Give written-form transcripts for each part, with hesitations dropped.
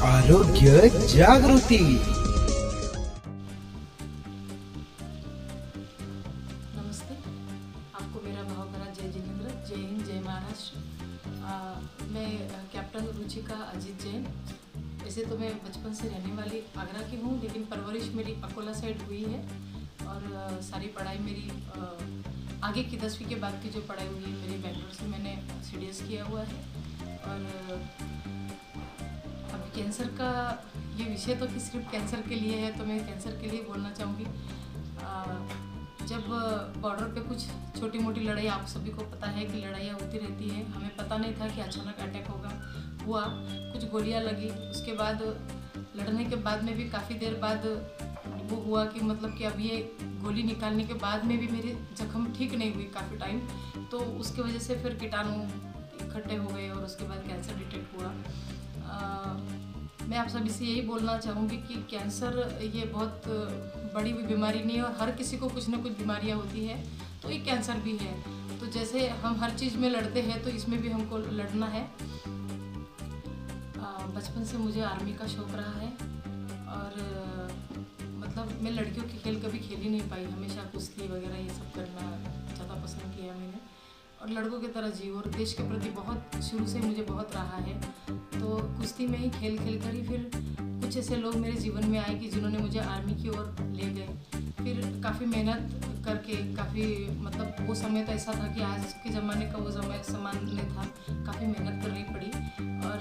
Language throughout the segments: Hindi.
आरोग्य जागृति। नमस्ते, आपको मेरा भाव भरा जय जिनेंद्र। जय हिंद, जय महाराष्ट्र। मैं कैप्टन रुचिका अजीत जैन। वैसे तो मैं बचपन से रहने वाली आगरा की हूँ, लेकिन परवरिश मेरी अकोला साइड हुई है और सारी पढ़ाई मेरी आगे की 10वीं के बाद की जो पढ़ाई हुई है मेरी बेंगलोर से मैंने CDS किया हुआ है। और अब कैंसर का ये विषय तो कि सिर्फ कैंसर के लिए है, तो मैं कैंसर के लिए बोलना चाहूँगी। जब बॉर्डर पे कुछ छोटी मोटी लड़ाई, आप सभी को पता है कि लड़ाइयाँ होती रहती है, हमें पता नहीं था कि अचानक अटैक हुआ। कुछ गोलियाँ लगी, उसके बाद लड़ने के बाद में भी काफ़ी देर बाद वो हुआ कि मतलब कि अब ये गोली निकालने के बाद में भी मेरे जख्म ठीक नहीं हुई काफ़ी टाइम, तो उसके वजह से फिर कीटाणु इकट्ठे हो गए और उसके बाद कैंसर डिटेक्ट हुआ। मैं आप सभी से यही बोलना चाहूँगी कि कैंसर ये बहुत बड़ी बीमारी नहीं है और हर किसी को कुछ ना कुछ बीमारियाँ होती है, तो ये कैंसर भी है। तो जैसे हम हर चीज़ में लड़ते हैं तो इसमें भी हमको लड़ना है। बचपन से मुझे आर्मी का शौक़ रहा है और मतलब मैं लड़कियों के खेल कभी खेल ही नहीं पाई, हमेशा कुश्ती वगैरह ये सब करना ज़्यादा पसंद किया मैंने और लड़कों की तरह जी, और देश के प्रति बहुत शुरू से मुझे बहुत रहा है। तो कुश्ती में ही खेल कर ही फिर कुछ ऐसे लोग मेरे जीवन में आए कि जिन्होंने मुझे आर्मी की ओर ले गए। फिर काफ़ी मेहनत करके काफ़ी मतलब वो समय तो ऐसा था कि आज के ज़माने का वो समय समान नहीं था, काफ़ी मेहनत करनी पड़ी और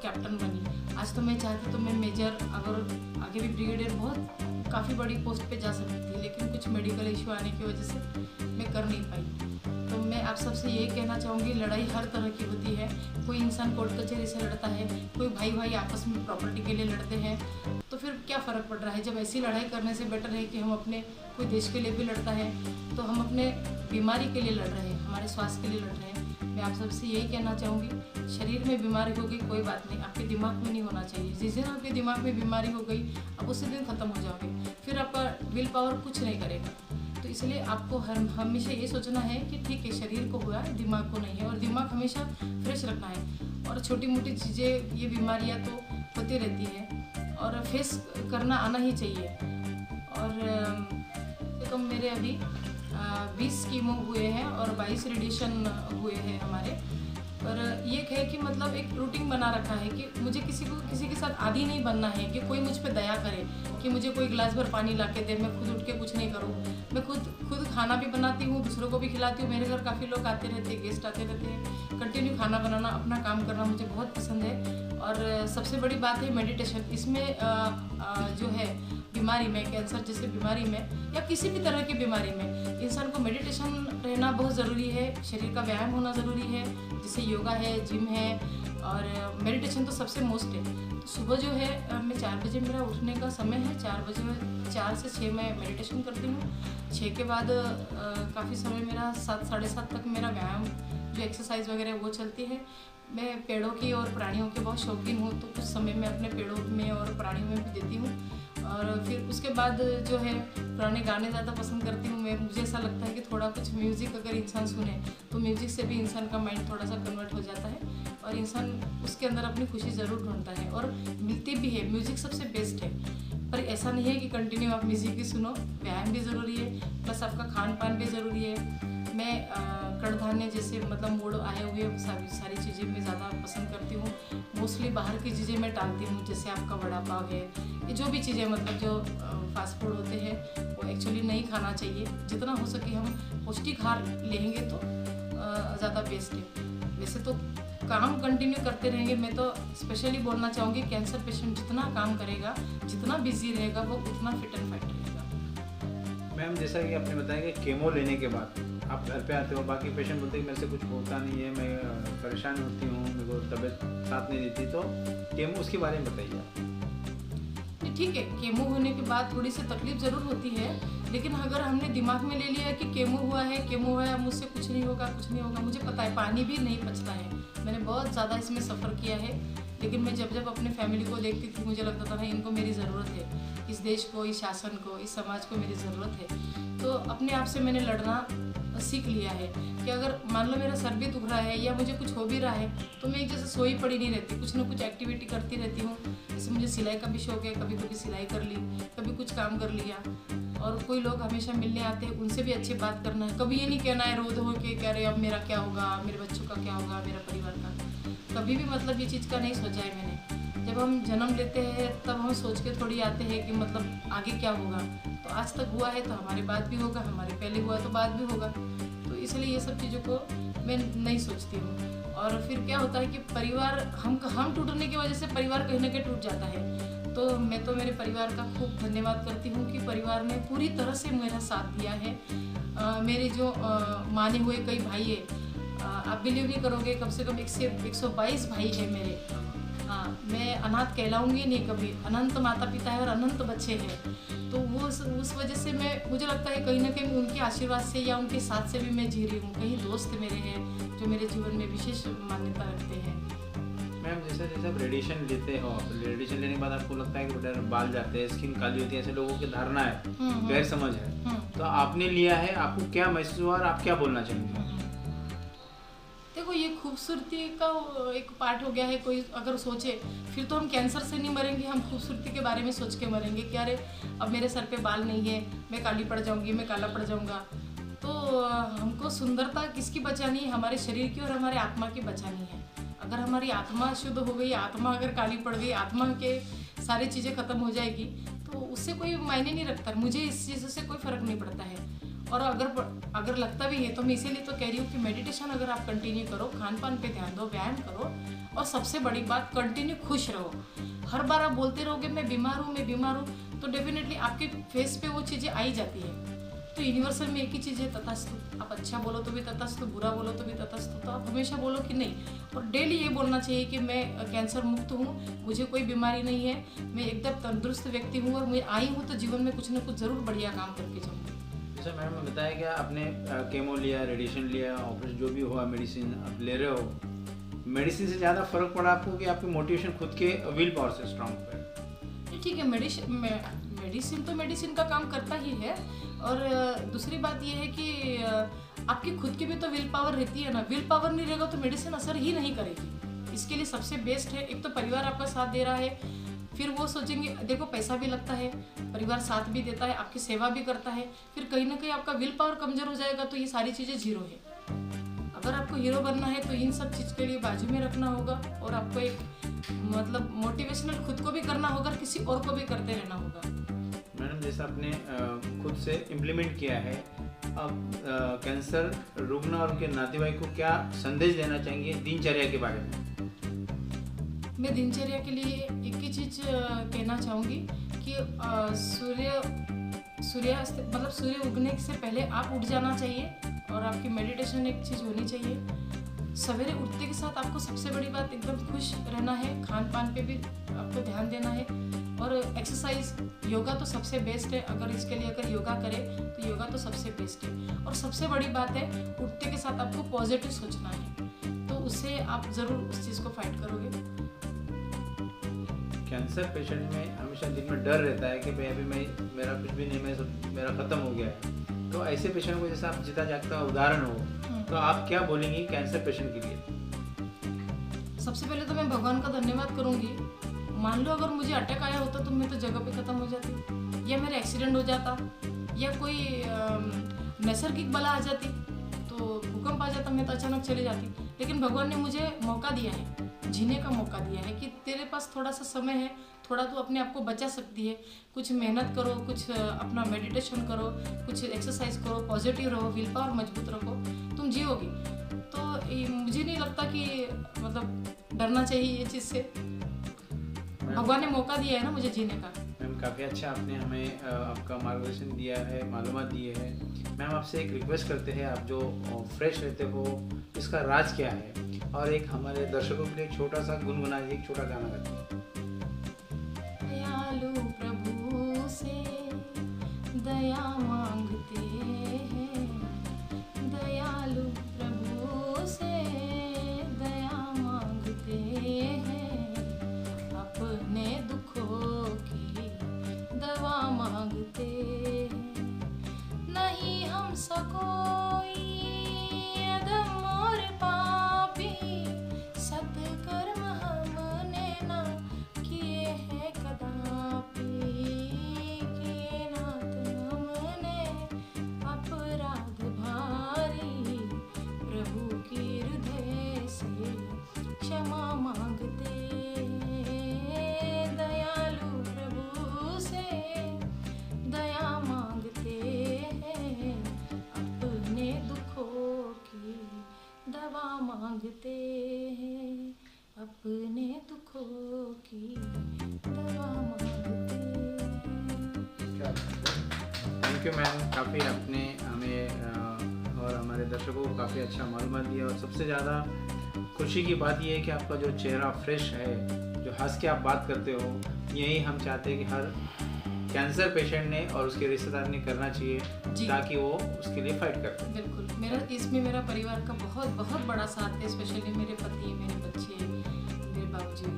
कैप्टन बनी। आज तो मैं चाहती तो मैं मेजर, अगर आगे भी ब्रिगेडियर, बहुत काफ़ी बड़ी पोस्ट पे जा सकती थी, लेकिन कुछ मेडिकल इशू आने की वजह से मैं कर नहीं पाई। तो मैं आप सबसे यही कहना चाहूँगी, लड़ाई हर तरह की होती है। कोई इंसान कोर्ट कचहरी से लड़ता है, कोई भाई आपस में प्रॉपर्टी के लिए लड़ते हैं, तो फिर क्या फ़र्क पड़ रहा है। जब ऐसी लड़ाई करने से बेटर है कि हम अपने कोई देश के लिए भी लड़ता है, तो हम अपने बीमारी के लिए लड़ रहे हैं, हमारे स्वास्थ्य के लिए लड़ रहे हैं। मैं आप सबसे यही कहना चाहूँगी, शरीर में बीमारी हो गई कोई बात नहीं, आपके दिमाग में नहीं होना चाहिए। जिस दिन आपके दिमाग में बीमारी हो गई, अब उसी दिन ख़त्म हो जाओगे, फिर आपका विल पावर कुछ नहीं करेगा। तो इसलिए आपको हमेशा ये सोचना है कि ठीक है, शरीर को हुआ है, दिमाग को नहीं है, और दिमाग हमेशा फ्रेश रखना है। और छोटी मोटी चीज़ें, ये बीमारियाँ तो होती रहती है और फेस करना आना ही चाहिए। और तो मेरे अभी 20 कीमो हुए हैं और 22 रेडिएशन हुए हैं हमारे। पर ये है कि मतलब एक रूटीन बना रखा है कि मुझे किसी के साथ आदी नहीं बनना है कि कोई मुझ पे दया करे कि मुझे कोई गिलास भर पानी ला के दे, मैं खुद उठ के कुछ नहीं करूँ। मैं खुद खाना भी बनाती हूँ, दूसरों को भी खिलाती हूँ। मेरे घर काफ़ी लोग आते रहते हैं, गेस्ट आते रहते हैं। कंटिन्यू खाना बनाना, अपना काम करना मुझे बहुत पसंद है। और सबसे बड़ी बात है मेडिटेशन। इसमें जो है बीमारी में, कैंसर जैसे बीमारी में या किसी भी तरह की बीमारी में, इंसान को मेडिटेशन रहना बहुत ज़रूरी है। शरीर का व्यायाम होना ज़रूरी है, जैसे योगा है, जिम है, और मेडिटेशन तो सबसे मोस्ट है। तो सुबह जो है मैं 4 बजे मेरा उठने का समय है, 4 से 6 मैं मेडिटेशन करती हूँ। 6 के बाद काफ़ी समय मेरा 7 साढ़े 7 तक मेरा व्यायाम जो एक्सरसाइज वगैरह वो चलती है। मैं पेड़ों की और प्राणियों के बहुत शौकीन हूँ, तो कुछ समय मैं अपने पेड़ों में और प्राणियों में भी देती हूँ। और फिर उसके बाद जो है पुराने गाने ज़्यादा पसंद करती हूँ मैं। मुझे ऐसा लगता है कि थोड़ा कुछ म्यूज़िक अगर इंसान सुने तो म्यूज़िक से भी इंसान का माइंड थोड़ा सा कन्वर्ट हो जाता है और इंसान उसके अंदर अपनी खुशी ज़रूर ढूंढता है और मिलती भी है। म्यूज़िक सबसे बेस्ट है, पर ऐसा नहीं है कि कंटिन्यू आप म्यूज़िक ही सुनो। व्यायाम भी ज़रूरी है, प्लस आपका खान पान भी ज़रूरी है। मैं कड़धान्य जैसे मतलब मोड़ आए हुए सारी चीज़ें मैं ज़्यादा पसंद करती हूँ। मोस्टली बाहर की चीज़ें मैं टालती हूँ, जैसे आपका वड़ा पाव है, ये जो भी चीज़ें मतलब जो फास्ट फूड होते हैं वो एक्चुअली नहीं खाना चाहिए। जितना हो सके हम पौष्टिक आहार लेंगे तो ज़्यादा बेस्ट है। वैसे तो काम कंटिन्यू करते रहेंगे। मैं तो स्पेशली बोलना चाहूँगी, कैंसर पेशेंट जितना काम करेगा, जितना बिजी रहेगा, वो उतना फिट एंड फाइट रहेगा। मैम, जैसा कि आपने बताया कि केमो लेने के बाद आप घर पे आते हो, बाकी पेशेंट बोलते हैं कि मेरे से कुछ होता नहीं है, मैं परेशान होती हूँ, मेरे को तबीयत साथ नहीं देती, तो केमो उसके बारे में बताइए आप। ठीक है, केमो होने के बाद थोड़ी सी तकलीफ ज़रूर होती है, लेकिन अगर हमने दिमाग में ले लिया कि केमो हुआ है, मुझसे कुछ नहीं होगा। मुझे पता है पानी भी नहीं पचता है, मैंने बहुत ज़्यादा इसमें सफ़र किया है। लेकिन मैं जब अपने फैमिली को देखती थी, मुझे लगता था ना, इनको मेरी ज़रूरत है, इस देश को, इस शासन को, इस समाज को मेरी ज़रूरत है। तो अपने आप से मैंने लड़ना सीख लिया है कि अगर मान लो मेरा सर भी दुख रहा है या मुझे कुछ हो भी रहा है तो मैं एक जैसे सोई पड़ी नहीं रहती, कुछ ना कुछ एक्टिविटी करती रहती हूँ। जैसे मुझे सिलाई का भी शौक है, कभी कभी सिलाई कर ली, कभी कुछ काम कर लिया। और कोई लोग हमेशा मिलने आते हैं, उनसे भी अच्छी बात करना है। कभी ये नहीं कहना है रो धो के कह रहे अब मेरा क्या होगा, मेरे बच्चों का क्या होगा, मेरा परिवार का। कभी भी मतलब ये चीज़ का नहीं सोचा है मैंने। जब हम जन्म लेते हैं तब हम सोच के थोड़ी आते हैं कि मतलब आगे क्या होगा। तो आज तक हुआ है तो हमारे बाद भी होगा, हमारे पहले हुआ तो बाद भी होगा। तो इसलिए ये सब चीज़ों को मैं नहीं सोचती हूँ। और फिर क्या होता है कि परिवार हम टूटने की वजह से परिवार कहीं ना कहीं टूट जाता है। तो मैं तो मेरे परिवार का खूब धन्यवाद करती हूँ कि परिवार ने पूरी तरह से मेरा साथ दिया है। मेरे जो माने हुए कई भाई है, आप बिलीव नहीं करोगे, कम से कम 122 भाई है मेरे। हाँ, मैं अनाथ कहलाऊंगी नहीं कभी। अनंत माता पिता है और अनंत बच्चे हैं। तो वो उस वजह से मुझे लगता है कहीं ना कहीं उनके आशीर्वाद से या उनके साथ से भी मैं जी रही हूँ। कहीं दोस्त मेरे हैं जो मेरे जीवन में विशेष मान्यता रखते हैं। मैम जैसे जैसे आप रेडिएशन लेते हो, रेडिएशन लेने के बाद आपको लगता है कि बेटा बाल जाते हैं, स्किन काली होती है, ऐसे लोगों की धारणा है, गैर समझ है, तो आपने लिया है, आपको क्या महसूस हुआ और आप क्या बोलना चाहेंगे? देखो, ये खूबसूरती का एक पार्ट हो गया है। कोई अगर सोचे फिर तो हम कैंसर से नहीं मरेंगे, हम खूबसूरती के बारे में सोच के मरेंगे कि अरे अब मेरे सर पे बाल नहीं है, मैं काली पड़ जाऊंगी, मैं काला पड़ जाऊंगा। तो हमको सुंदरता किसकी बचानी है? हमारे शरीर की और हमारे आत्मा की बचानी है। अगर हमारी आत्मा शुद्ध हो गई, आत्मा अगर काली पड़ गई, आत्मा के सारी चीज़ें खत्म हो जाएगी तो उससे कोई मायने नहीं रखता। मुझे इस चीज़ से कोई फर्क नहीं पड़ता है। और अगर लगता भी है तो मैं इसीलिए तो कह रही हूँ कि मेडिटेशन अगर आप कंटिन्यू करो, खान पान पे ध्यान दो, व्यायाम करो, और सबसे बड़ी बात कंटिन्यू खुश रहो। हर बार आप बोलते रहोगे मैं बीमार हूँ तो डेफिनेटली आपके फेस पे वो चीज़ें आई जाती है। तो यूनिवर्सल में एक ही चीज़ है, तटस्थ। आप अच्छा बोलो तो भी तटस्थ, बुरा बोलो तो भी तटस्थ। तो आप हमेशा बोलो कि नहीं, और डेली ये बोलना चाहिए कि मैं कैंसर मुक्त हूँ, मुझे कोई बीमारी नहीं है, मैं एकदम तंदुरुस्त व्यक्ति हूँ और मैं आई हूँ तो जीवन में कुछ ना कुछ ज़रूर बढ़िया काम करके जाऊँगी। जैसे मैडम ने बताया कि आपने केमो लिया, रेडिएशन लिया, ऑपरेशन जो भी हुआ, मेडिसिन आप ले रहे हो, मेडिसिन से ज़्यादा फर्क पड़ा आपको कि आपकी मोटिवेशन खुद के विल पावर से स्ट्रांग है? ठीक है, मेडिसिन तो मेडिसिन का काम करता ही है। और दूसरी बात यह है कि आपकी खुद की भी तो विल पावर रहती है ना। विल पावर नहीं रहेगा तो मेडिसिन असर ही नहीं करेगी। इसके लिए सबसे बेस्ट है, एक तो परिवार आपका साथ दे रहा है, फिर वो सोचेंगे, देखो पैसा भी लगता है, परिवार साथ भी देता है, आपकी सेवा भी करता है, फिर कहीं ना कहीं आपका विल पावर कमजोर हो जाएगा तो ये सारी चीज़ें जीरो है। अगर आपको हीरो बनना है तो इन सब चीज़ के लिए बाजू में रखना होगा और आपको एक मतलब मोटिवेशनल खुद को भी करना होगा, किसी और को भी करते रहना होगा। मैडम जैसा आपने खुद से इम्प्लीमेंट किया है, अब कैंसर रुग्ण और उनके नातेवाईक को क्या संदेश देना चाहेंगे दिनचर्या के बारे में? मैं दिनचर्या के लिए एक ही चीज़ कहना चाहूँगी कि सूर्य उगने से पहले आप उठ जाना चाहिए और आपकी मेडिटेशन एक चीज़ होनी चाहिए। सवेरे उठते के साथ आपको सबसे बड़ी बात एकदम खुश रहना है, खान पान पे भी आपको ध्यान देना है, और एक्सरसाइज, योगा तो सबसे बेस्ट है। अगर इसके लिए अगर योगा करें तो योगा तो सबसे बेस्ट है। और सबसे बड़ी बात है, उठते के साथ आपको पॉजिटिव सोचना है, तो उससे आप ज़रूर उस चीज़ को फाइट करोगे। कैंसर पेशेंट में हमेशा दिल में डर रहता है कि भाई अभी मेरा कुछ भी नहीं, मेरा ख़त्म हो गया है। तो ऐसे पेशेंट को जैसे आप जीता जागता उदाहरण हो, तो आप क्या बोलेंगी कैंसर पेशेंट के लिए? सबसे पहले तो मैं भगवान का धन्यवाद करूंगी। मान लो अगर मुझे अटैक आया होता तो मैं तो जगह पे ख़त्म हो जाती, या मेरा एक्सीडेंट हो जाता, या कोई नैसर्गिक बला आ जाती, तो भूकंप आ जाता, मैं तो अचानक चली जाती। लेकिन भगवान ने मुझे मौका दिया है, जीने का मौका दिया है कि तेरे पास थोड़ा सा समय है, थोड़ा तो अपने आप को बचा सकती है, कुछ मेहनत करो, कुछ अपना मेडिटेशन करो, कुछ एक्सरसाइज करो, पॉजिटिव रहो, विल पावर मजबूत रखो, तुम जियोगी। तो मुझे नहीं लगता कि मतलब डरना चाहिए ये चीज़ से। भगवान ने मौका दिया है ना मुझे जीने का। मैम काफ़ी अच्छा आपने हमें आपका मार्गदर्शन दिया है, मालूमात दिए हैं। मैम आपसे एक रिक्वेस्ट करते हैं, आप जो फ्रेश रहते हो इसका राज क्या है, और एक हमारे दर्शकों के लिए छोटा सा गुनगुना, एक छोटा गाना गाते हैं। दयालु प्रभु से दया मांगते हैं, दयालु प्रभु से दया मांगते हैं, अपने दुखों की दवा मांगते हैं। नहीं हमसे कोई मांगते हैं, अपने दुखों की दवा मांगते हैं। थैंक यू मैम, काफ़ी आपने हमें और हमारे दर्शकों को काफ़ी अच्छा मालूमात दिया। और सबसे ज़्यादा खुशी की बात यह है कि आपका जो चेहरा फ्रेश है, जो हंस के आप बात करते हो, यही हम चाहते हैं कि हर कैंसर पेशेंट ने और उसके रिश्तेदार ने करना चाहिए, ताकि वो उसके लिए फाइट कर पाए। बिल्कुल, मेरा परिवार का बहुत बहुत बड़ा साथ है, स्पेशली मेरे पति, मेरे बच्चे, मेरे बाबूजी,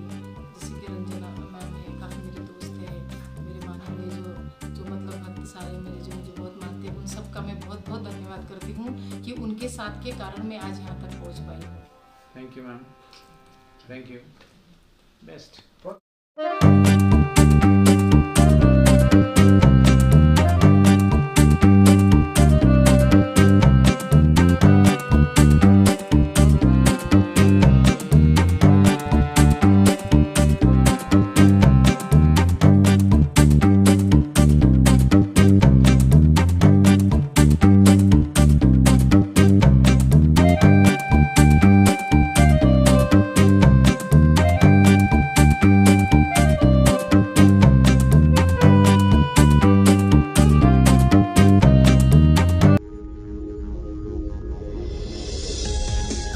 जैसे कि रंजना मैम है, काफ़ी मेरे दोस्त है, मेरे माने हुए जो मतलब भक्त सारे मेरे जो मुझे बहुत मानते हैं, उन सबका मैं बहुत बहुत धन्यवाद करती हूँ कि उनके साथ के कारण मैं आज यहाँ तक पहुँच पाई हूँ। Thank you ma'am, thank you, best.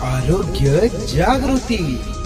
आरोग्य जागृती।